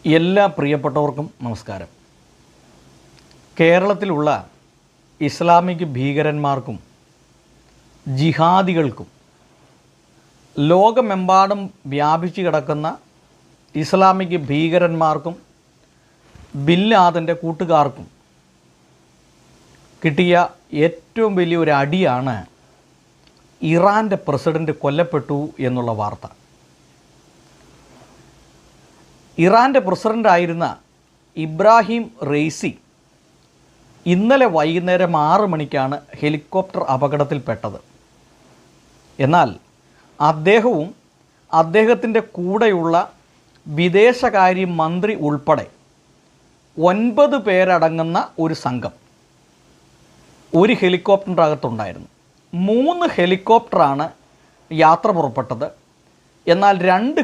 എല്ലാ പ്രിയപ്പെട്ടവർക്കും നമസ്കാരം. കേരളത്തിലുള്ള ഇസ്ലാമിക് ഭീകരന്മാർക്കും ജിഹാദികൾക്കും ലോകമെമ്പാടും വ്യാപിച്ചു കിടക്കുന്ന ഇസ്ലാമിക് ഭീകരന്മാർക്കും ബിൻ ലാദൻ്റെ കൂട്ടുകാർക്കും കിട്ടിയ ഏറ്റവും വലിയൊരു അടിയാണ് ഇറാൻ്റെ പ്രസിഡൻറ്റ് കൊല്ലപ്പെട്ടു എന്നുള്ള വാർത്ത. ഇറാൻ്റെ പ്രസിഡൻ്റായിരുന്ന ഇബ്രാഹിം റെയ്സി ഇന്നലെ വൈകുന്നേരം 6 മണിക്കാണ് ഹെലികോപ്റ്റർ അപകടത്തിൽപ്പെട്ടത്. എന്നാൽ അദ്ദേഹവും അദ്ദേഹത്തിൻ്റെ കൂടെയുള്ള വിദേശകാര്യ മന്ത്രി ഉൾപ്പെടെ 9 പേരടങ്ങുന്ന ഒരു സംഘം ഒരു ഹെലികോപ്റ്ററിൻ്റെ അകത്തുണ്ടായിരുന്നു. 3 ഹെലികോപ്റ്ററാണ് യാത്ര പുറപ്പെട്ടത്. എന്നാൽ 2